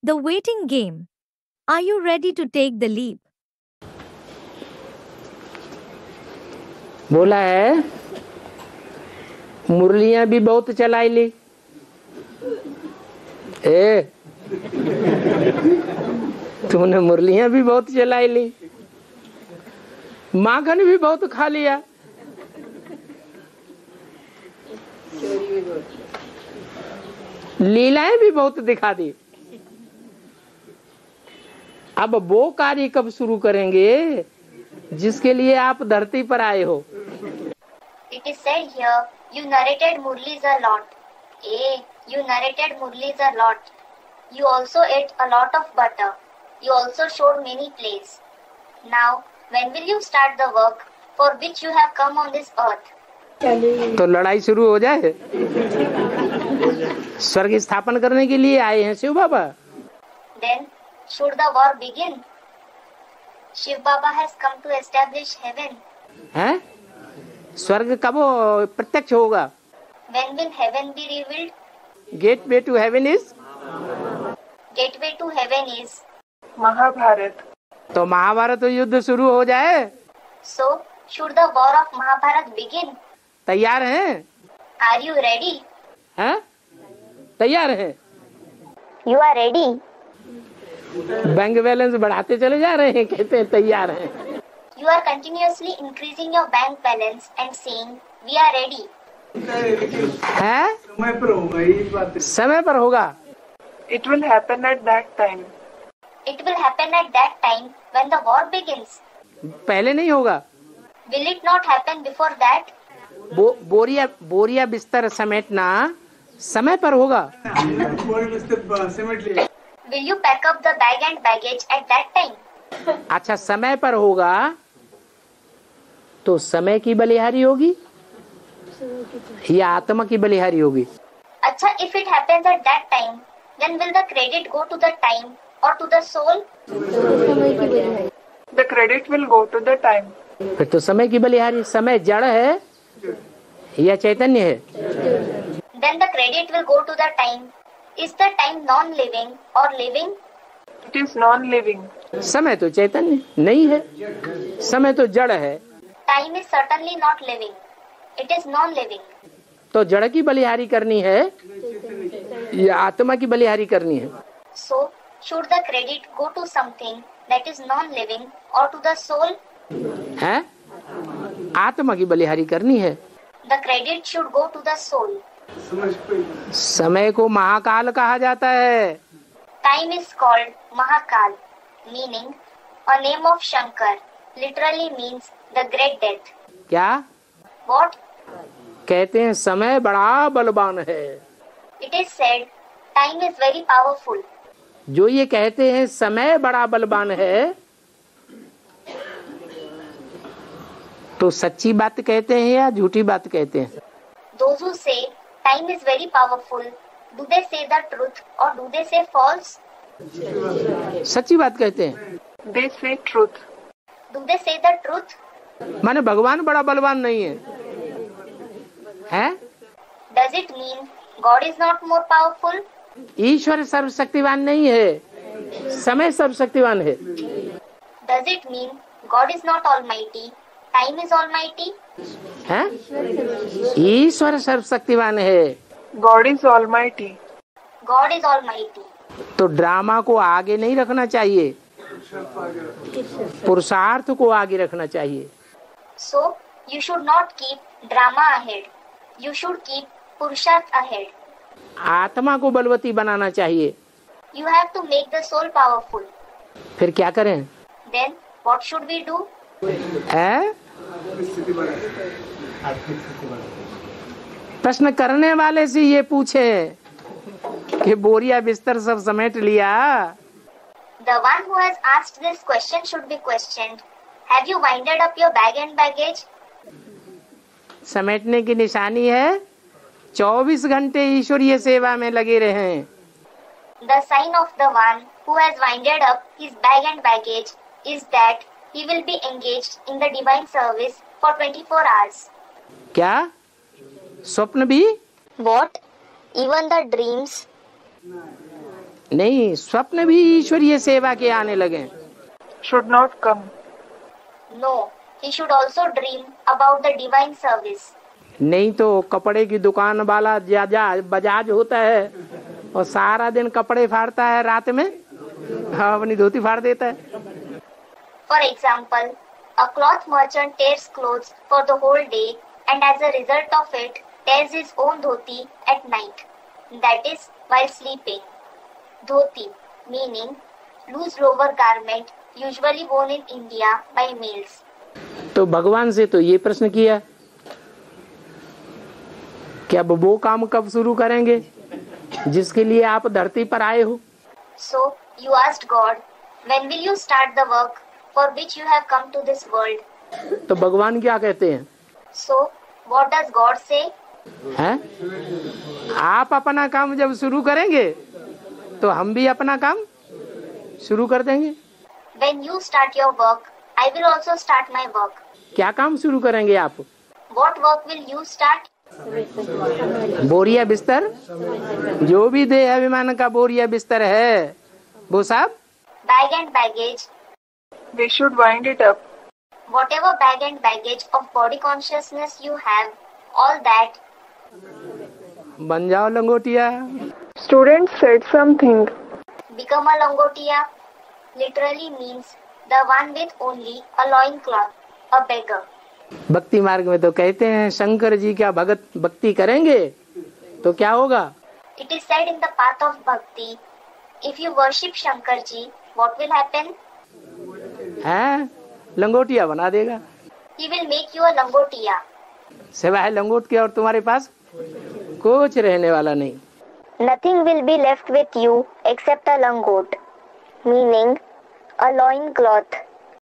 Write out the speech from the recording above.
The waiting game. Are you ready to take the leap? बोला है मुरलियां भी बहुत चलाई ली। तूने मुरलियां भी बहुत चलाई ली, माखन भी बहुत खा लिया, लीलाएं भी बहुत दिखा दी। अब वो कार्य कब शुरू करेंगे जिसके लिए आप धरती पर आए हो? It is said here, you narrated Murlis a lot. You narrated Murlis a lot. You also ate a lot of butter. You also showed many plays. Now, when will you start the work for which you have come on this earth? तो लड़ाई शुरू हो जाए। स्वर्ग स्थापन करने के लिए आए हैं शिव बाबा। Then, should the war begin? Shiv Baba has come to establish heaven. हैं? स्वर्ग कब प्रत्यक्ष होगा? When will heaven be revealed? Gateway to heaven is? Gateway to heaven is Mahabharat. तो महाभारत युद्ध शुरू हो जाए। So, should the war of Mahabharat begin? तैयार हैं? Are you ready? हैं? तैयार हैं? You are ready. Bank balance बढ़ाते चले जा रहे हैं, कहते हैं तैयार हैं। You are continuously increasing your bank balance and saying, we are ready. है? समय पर होगा ये बात। समय पर होगा। It will happen at that time. It will happen at that time when the war begins. पहले नहीं होगा। Will it not happen before that? बोरिया बिस्तर समेटना समय पर होगा। Will you pack up the bag and baggage at that time? अच्छा, समय पर होगा तो समय की बलिहारी होगी या आत्मा की बलिहारी होगी? अच्छा, if it happens at that time, then will the credit go to the time or to the soul? The credit will go to the time. फिर तो समय की बलिहारी। समय जड़ है या चैतन्य है? Then the credit will go to the time. Is the time non-living or living? It is non-living. समय तो चैतन्य नहीं है, समय तो जड़ है। Time is certainly not living. It is non-living. तो जड़ की बलिहारी करनी है या आत्मा की बलिहारी करनी है? So, should the credit go to something that is non-living or to the soul? है? आत्मा की बलिहारी करनी है। The credit should go to the soul. समय को महाकाल कहा जाता है। Time is called Mahakal, meaning a name of Shankar. Literally means the great death. क्या? What? कहते हैं समय बड़ा बलवान है। It is said, time is very powerful. जो ये कहते हैं समय बड़ा बलवान है, तो सच्ची बात कहते हैं या झूठी बात कहते हैं? Those who say time is very powerful, do they say the truth or do they say false? सच्ची बात कहते हैं। They say truth. Do they say the truth? माने भगवान बड़ा बलवान नहीं है, है? Does it mean God is not more powerful? ईश्वर सर्वशक्तिवान नहीं है, समय सर्वशक्तिवान है। Does it mean God is not almighty? Time is almighty? हैं? ईश्वर सर्वशक्तिवान है। God is almighty. God is almighty. तो ड्रामा को आगे नहीं रखना चाहिए, पुरुषार्थ को आगे रखना चाहिए। So, you should not keep drama ahead. You should keep Purusharth ahead. आत्मा को बलवती बनाना चाहिए। You have to make the soul powerful. फिर क्या करें? Then, what should we do? है? प्रश्न करने वाले से ये पूछे कि बोरिया बिस्तर सब समेट लिया। The one who has asked this question should be questioned. Have you winded up your bag and baggage? समेटने की निशानी है 24 घंटे ईश्वरीय सेवा में लगे रहें। The sign of the one who has winded up his bag and baggage is that he will be engaged in the divine service for 24 hours. क्या? स्वप्न भी? What? Even the dreams? नहीं, स्वप्न भी ईश्वरीय सेवा के आने लगे। should not come. No, he should also dream about the divine service. नहीं तो कपड़े की दुकान वाला बजाज होता है और सारा दिन कपड़े फाड़ता है, रात में अपनी धोती फाड़ देता है। For example, a cloth merchant tears clothes for the whole day and as a result of it tears his own dhoti at night. That is while sleeping. Dhoti meaning loose lower garment usually worn in India by males. तो भगवान से तो ये प्रश्न किया कि अब वो काम कब शुरू करेंगे जिसके लिए आप धरती पर आए हो। So you asked God, when will you start the work for which you have come to this world? तो भगवान क्या कहते हैं? So what does God say? हैं? आप अपना काम जब शुरू करेंगे तो हम भी अपना काम शुरू कर देंगे। When you start your work, I will also start my work. क्या काम शुरू करेंगे आप? What work will you start? बोरिया बिस्तर, जो भी देह अभिमान का बोरिया बिस्तर है वो सब। Bag and baggage. We should wind it up. Whatever bag and baggage of body consciousness you have, all that. बन जाओ लंगोटिया। Student said something. Become a langotia. Literally means the one with only a loincloth, a beggar. भक्ति मार्ग में तो कहते हैं शंकर जी क्या भक्ति करेंगे तो क्या होगा? It is said in the path of bhakti, if you worship Shankar ji, what will happen? हैं? लंगोटिया बना देगा। He will make you a langotia. सिवाय लंगोट के और तुम्हारे पास कुछ रहने वाला नहीं। Nothing will be left with you except a langot, meaning a loin cloth.